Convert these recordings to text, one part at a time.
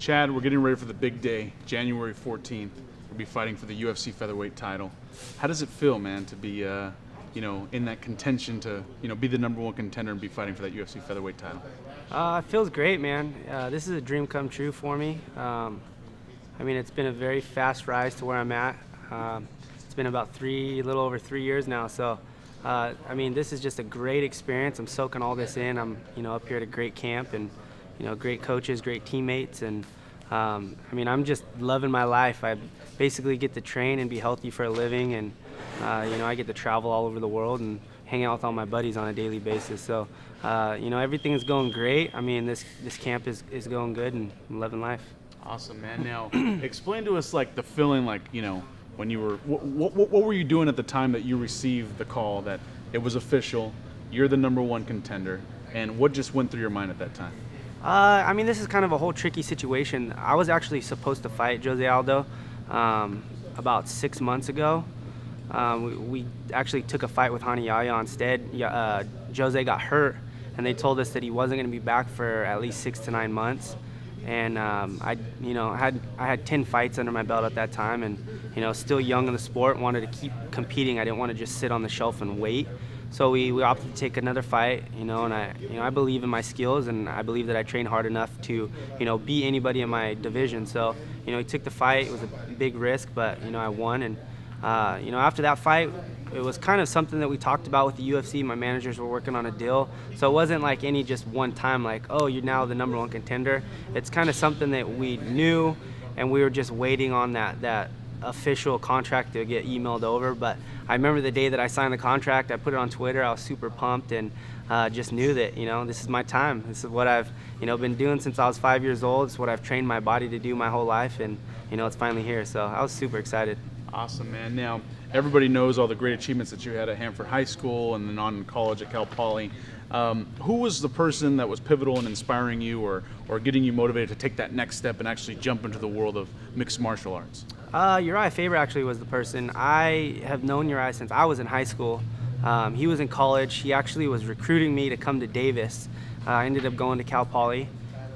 Chad, we're getting ready for the big day, January 14th. We'll be fighting for the UFC featherweight title. How does it feel, man, to be, in that contention to, be the #1 contender and be fighting for that UFC featherweight title? It feels great, man. This is a dream come true for me. It's been a very fast rise to where I'm at. It's been about a little over 3 years now. So, this is just a great experience. I'm soaking all this in. I'm, up here at a great camp and, great coaches, great teammates. And, I'm just loving my life. I basically get to train and be healthy for a living. And, I get to travel all over the world and hang out with all my buddies on a daily basis. So, everything is going great. This camp is going good, and I'm loving life. Awesome, man. Now, explain to us, the feeling, when you were, what were you doing at the time that you received the call that it was official, you're the #1 contender, and what just went through your mind at that time? This is kind of a whole tricky situation. I was actually supposed to fight Jose Aldo about 6 months ago. We actually took a fight with Hani Yahya instead. Jose got hurt, and they told us that he wasn't going to be back for at least 6 to 9 months. And I had 10 fights under my belt at that time, and still young in the sport, wanted to keep competing. I didn't want to just sit on the shelf and wait. So we opted to take another fight, and I believe in my skills, and I believe that I train hard enough to, beat anybody in my division. So, he took the fight. It was a big risk, but, I won. And, after that fight, it was kind of something that we talked about with the UFC. My managers were working on a deal. So it wasn't like any just one time, oh, you're now the #1 contender. It's kind of something that we knew, and we were just waiting on that official contract to get emailed over. But I remember the day that I signed the contract, I put it on Twitter. I was super pumped, and just knew that, this is my time. This is what I've, been doing since I was 5 years old. It's what I've trained my body to do my whole life, and, it's finally here. So I was super excited. Awesome, man. Now, everybody knows all the great achievements that you had at Hanford High School and then on in college at Cal Poly. Who was the person that was pivotal in inspiring you or getting you motivated to take that next step and actually jump into the world of mixed martial arts? Uriah Faber actually was the person. I have known Uriah since I was in high school. He was in college. He actually was recruiting me to come to Davis. I ended up going to Cal Poly.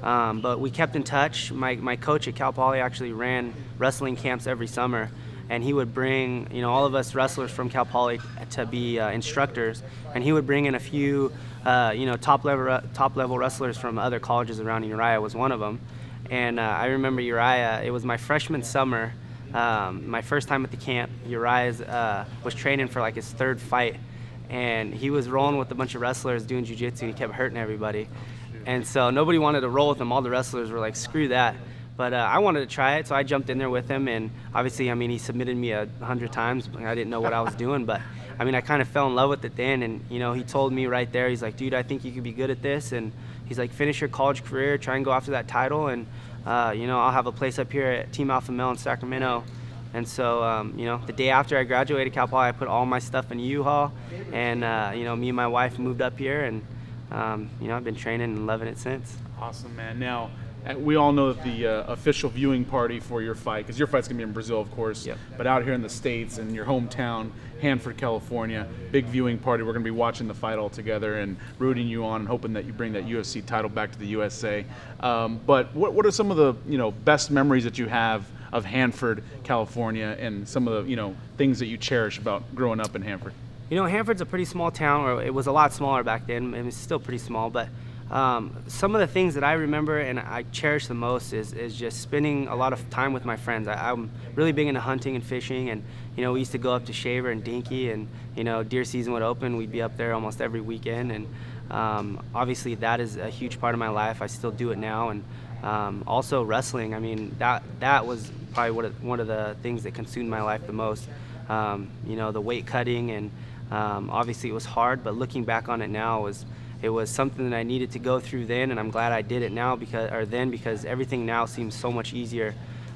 But we kept in touch. My coach at Cal Poly actually ran wrestling camps every summer, and he would bring all of us wrestlers from Cal Poly to be instructors, and he would bring in a few top level wrestlers from other colleges around. Uriah was one of them. And I remember Uriah, it was my freshman summer, my first time at the camp. Uriah was training for his third fight, and he was rolling with a bunch of wrestlers doing jiu-jitsu, and he kept hurting everybody. And so nobody wanted to roll with him. All the wrestlers were like, screw that. But I wanted to try it, so I jumped in there with him. And obviously, he submitted me 100 times. I didn't know what I was doing, but I kind of fell in love with it then. And he told me right there, he's like, dude, I think you could be good at this. And he's like, finish your college career, try and go after that title, and I'll have a place up here at Team Alpha Male in Sacramento. And so, the day after I graduated Cal Poly, I put all my stuff in a U-Haul, and me and my wife moved up here, and I've been training and loving it since. Awesome, man. Now, we all know that the official viewing party for your fight, because your fight's going to be in Brazil, of course, yep. But out here in the States, in your hometown, Hanford, California, big viewing party. We're going to be watching the fight all together and rooting you on and hoping that you bring that UFC title back to the USA. But what are some of the best memories that you have of Hanford, California, and some of the things that you cherish about growing up in Hanford? Hanford's a pretty small town, or it was a lot smaller back then, and it's still pretty small, but some of the things that I remember and I cherish the most is just spending a lot of time with my friends. I'm really big into hunting and fishing, and we used to go up to Shaver and Dinky, and deer season would open, we'd be up there almost every weekend, and obviously that is a huge part of my life. I still do it now, and also wrestling. That was probably one of the things that consumed my life the most. The weight cutting, and obviously it was hard, but looking back on it now, it was something that I needed to go through then, and I'm glad I did it now because everything now seems so much easier,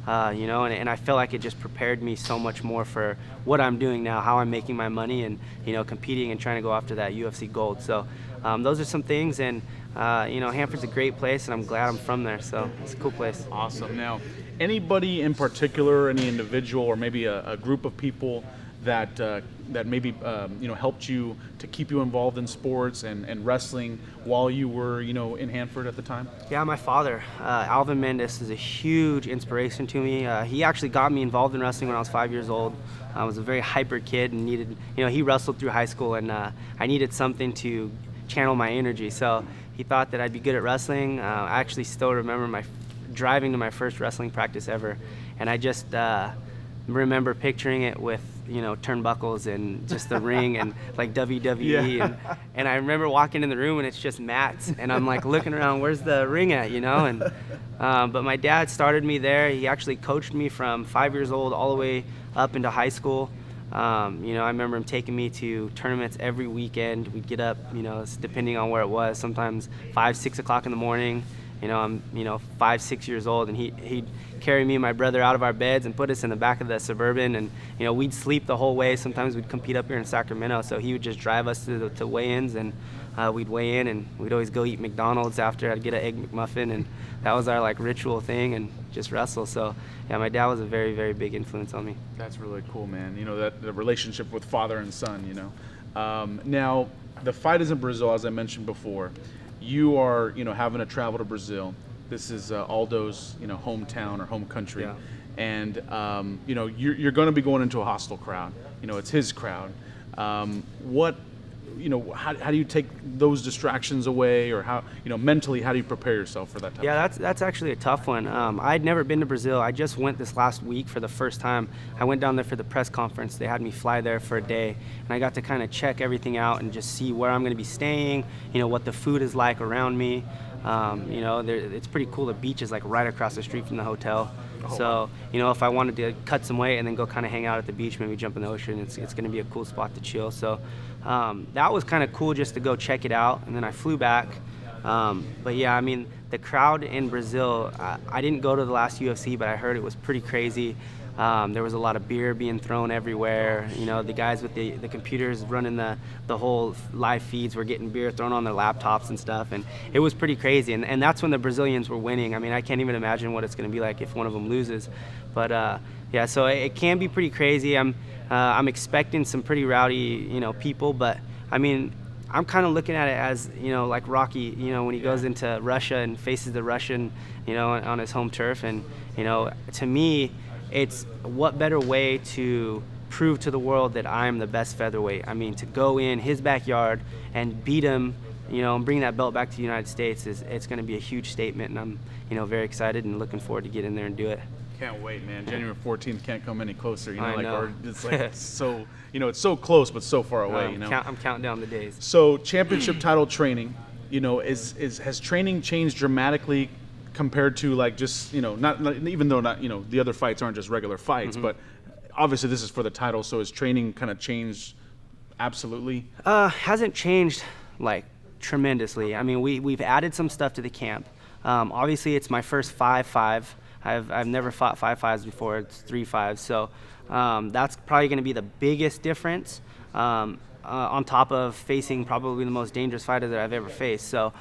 and I feel like it just prepared me so much more for what I'm doing now, how I'm making my money, and competing and trying to go after that UFC gold. So those are some things, and Hanford's a great place, and I'm glad I'm from there, so it's a cool place. Awesome. Now, anybody in particular, any individual or maybe a group of people that that maybe helped you to keep you involved in sports and wrestling while you were in Hanford at the time? Yeah, my father, Alvin Mendes, is a huge inspiration to me. He actually got me involved in wrestling when I was 5 years old. I was a very hyper kid and needed, he wrestled through high school, and I needed something to channel my energy. So he thought that I'd be good at wrestling. I actually still remember driving to my first wrestling practice ever, and I just remember picturing it with turnbuckles and just the ring and like WWE. Yeah. And I remember walking in the room and it's just mats, and I'm like looking around, where's the ring at, and but my dad started me there. He actually coached me from 5 years old all the way up into high school. I remember him taking me to tournaments every weekend. We'd get up, depending on where it was, sometimes 5, 6 o'clock in the morning. I'm 5, 6 years old, and he'd carry me and my brother out of our beds and put us in the back of the Suburban, and we'd sleep the whole way. Sometimes we'd compete up here in Sacramento, so he would just drive us to weigh-ins, and we'd weigh in, and we'd always go eat McDonald's after. I'd get an Egg McMuffin, and that was our ritual thing, and just wrestle. So yeah, my dad was a very, very big influence on me. That's really cool, man. That the relationship with father and son. Now the fight is in Brazil, as I mentioned before. You are having to travel to Brazil. This is Aldo's hometown or home country. Yeah. And you're going to be going into a hostile crowd. It's his crowd. How do you take those distractions away, or how mentally how do you prepare yourself for that type? Yeah, that's actually a tough one. I'd never been to Brazil. I just went this last week for the first time. I went down there for the press conference. They had me fly there for a day, and I got to kind of check everything out and just see where I'm going to be staying. What the food is like around me. It's pretty cool. The beach is right across the street from the hotel. Oh, So, if I wanted to cut some weight and then go kind of hang out at the beach, maybe jump in the ocean, it's going to be a cool spot to chill. So that was kind of cool just to go check it out. And then I flew back. But yeah, the crowd in Brazil, I didn't go to the last UFC, but I heard it was pretty crazy. There was a lot of beer being thrown everywhere. The guys with the computers running the whole live feeds were getting beer thrown on their laptops and stuff, and it was pretty crazy. And that's when the Brazilians were winning. I can't even imagine what it's going to be like if one of them loses. But yeah, so it can be pretty crazy. I'm expecting some pretty rowdy people, but I'm kind of looking at it as like Rocky, when he goes into Russia and faces the Russian, on his home turf. And to me, it's what better way to prove to the world that I'm the best featherweight. To go in his backyard and beat him, and bring that belt back to the United States it's going to be a huge statement, and I'm very excited and looking forward to get in there and do it. Can't wait, man. January 14th can't come any closer. I know. Or it's so it's so close but so far away. I'm counting down the days. So championship title training, has training changed dramatically compared to just not even though the other fights aren't just regular fights, but obviously this is for the title. So has training kind of changed? Absolutely. Hasn't changed tremendously. We've added some stuff to the camp. Obviously it's my first 5-5. I've never fought 5-5s before. It's 3-5. So that's probably going to be the biggest difference, on top of facing probably the most dangerous fighter that I've ever faced. So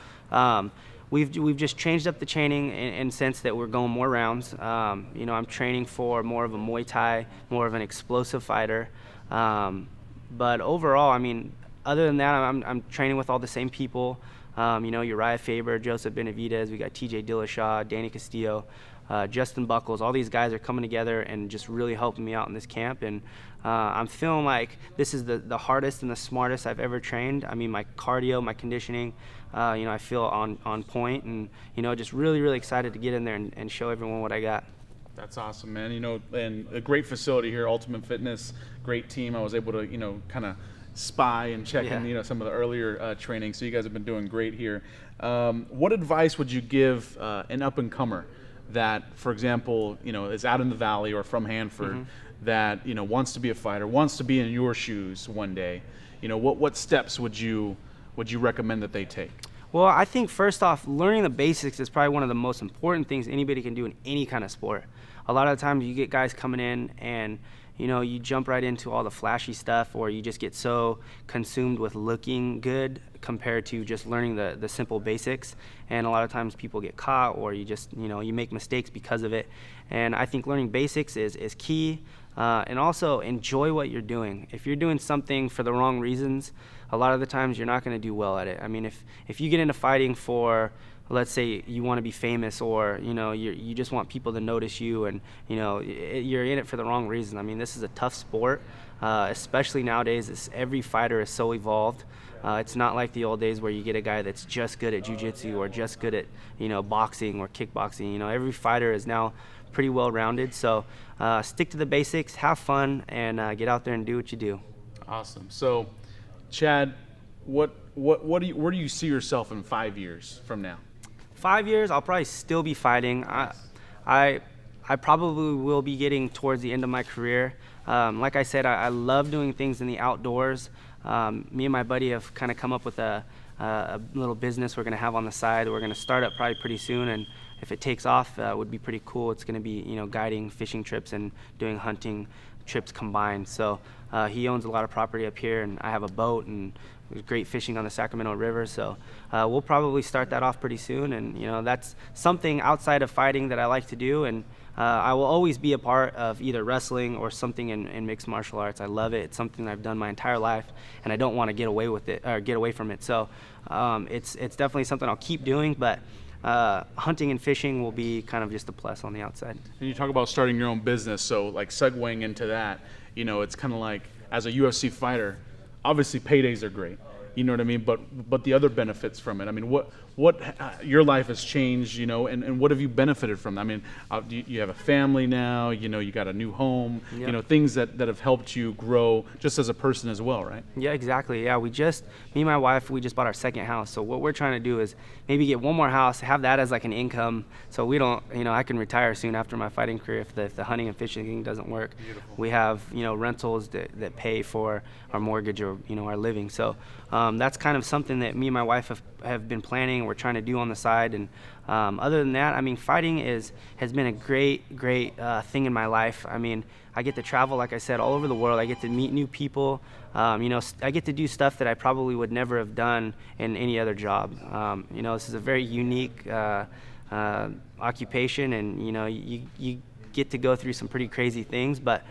we've just changed up the training in sense that we're going more rounds. I'm training for more of a Muay Thai, more of an explosive fighter. But overall, other than that, I'm training with all the same people. Uriah Faber, Joseph Benavidez, we got TJ Dillashaw, Danny Castillo, Justin Buckles. All these guys are coming together and just really helping me out in this camp. And I'm feeling like this is the hardest and the smartest I've ever trained. My cardio, my conditioning, I feel on point, and just really, really excited to get in there and show everyone what I got. That's awesome, man. And a great facility here, Ultimate Fitness, great team. I was able to, kind of spy and check in, some of the earlier training. So you guys have been doing great here. What advice would you give an up-and-comer that, for example, is out in the Valley or from Hanford, that, wants to be a fighter, wants to be in your shoes one day? What steps would you recommend that they take? Well, I think first off, learning the basics is probably one of the most important things anybody can do in any kind of sport. A lot of the times you get guys coming in and you jump right into all the flashy stuff, or you just get so consumed with looking good compared to just learning the simple basics. And a lot of times people get caught, or you just, you make mistakes because of it. And I think learning basics is key. and also enjoy what you're doing. If you're doing something for the wrong reasons, a lot of the times you're not going to do well at it. I mean, if you get into fighting for, let's say you want to be famous, or you just want people to notice you, and you're in it for the wrong reason. I mean, this is a tough sport, especially nowadays. Every fighter is so evolved. It's not like the old days where you get a guy that's just good at jiu-jitsu or just good at boxing or kickboxing. Every fighter is now pretty well rounded. So stick to the basics, have fun, and get out there and do what you do. Awesome. So, Chad, where do you see yourself in 5 years from now? 5 years, I'll probably still be fighting. I probably will be getting towards the end of my career. Like I said, I love doing things in the outdoors. Me and my buddy have kind of come up with a little business we're going to have on the side. We're going to start up probably pretty soon, and if it takes off, it would be pretty cool. It's going to be guiding fishing trips and doing hunting trips combined. So he owns a lot of property up here, and I have a boat, and there's great fishing on the Sacramento River. So we'll probably start that off pretty soon, and that's something outside of fighting that I like to do. And I will always be a part of either wrestling or something in mixed martial arts. I love it. It's something that I've done my entire life, and I don't want to get away with it or get away from it. So it's definitely something I'll keep doing, but hunting and fishing will be kind of just a plus on the outside. And you talk about starting your own business, so like segueing into that, it's kind of like, as a UFC fighter, obviously paydays are great. You know what I mean? But the other benefits from it. I mean, what your life has changed, and what have you benefited from? I mean, you have a family now, you got a new home, Yep. Things that have helped you grow just as a person as well, right? Yeah, exactly. Yeah, me and my wife, we just bought our second house. So what we're trying to do is maybe get one more house, have that as like an income, so we don't, I can retire soon after my fighting career if the hunting and fishing thing doesn't work. Beautiful. We have, rentals that pay for our mortgage or, our living. So that's kind of something that me and my wife have been planning. We're trying to do on the side. And other than that, I mean, fighting has been a great thing in my life. I mean, I get to travel, like I said, all over the world. I get to meet new people. I get to do stuff that I probably would never have done in any other job. This is a very unique occupation, and you get to go through some pretty crazy things, but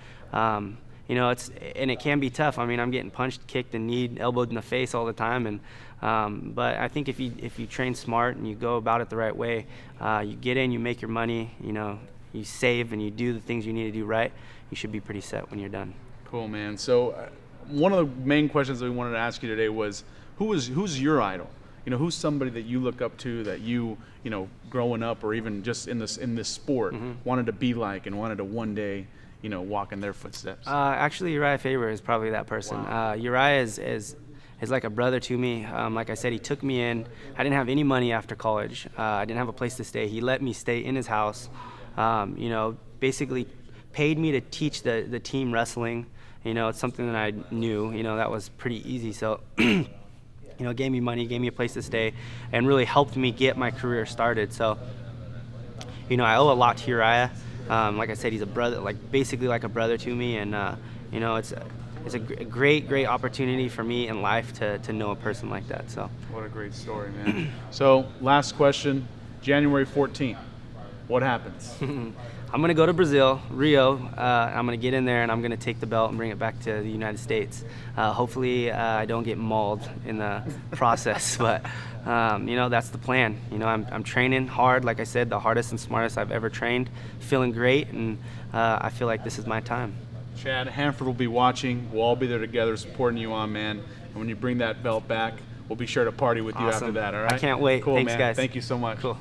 it can be tough. I mean, I'm getting punched, kicked, and kneed, elbowed in the face all the time, and but I think if you train smart and you go about it the right way, you get in, you make your money, you save, and you do the things you need to do right, you should be pretty set when you're done. Cool, man. So one of the main questions that we wanted to ask you today was, who's your idol? Who's somebody that you look up to, that you growing up, or even just in this sport, wanted to be like and wanted to one day walk in their footsteps? Actually, Uriah Faber is probably that person. Wow. Uriah is like a brother to me. Like I said, he took me in. I didn't have any money after college. I didn't have a place to stay. He let me stay in his house. Basically paid me to teach the team wrestling. It's something that I knew. That was pretty easy. So, gave me money, gave me a place to stay, and really helped me get my career started. So, I owe a lot to Uriah. Like I said, he's a brother, basically like a brother to me, and it's a great opportunity for me in life to know a person like that. So what a great story, man. So last question, January 14th, what happens? I'm going to go to Brazil, Rio. I'm going to get in there, and I'm going to take the belt and bring it back to the United States. Hopefully I don't get mauled in the process, but that's the plan. I'm training hard, like I said, the hardest and smartest I've ever trained, feeling great, and I feel like this is my time. Chad, Hanford will be watching. We'll all be there together supporting you on, man. And when you bring that belt back, we'll be sure to party with you Awesome. after that, all right? I can't wait. Cool, Thanks, man. guys. Thank you so much. Cool.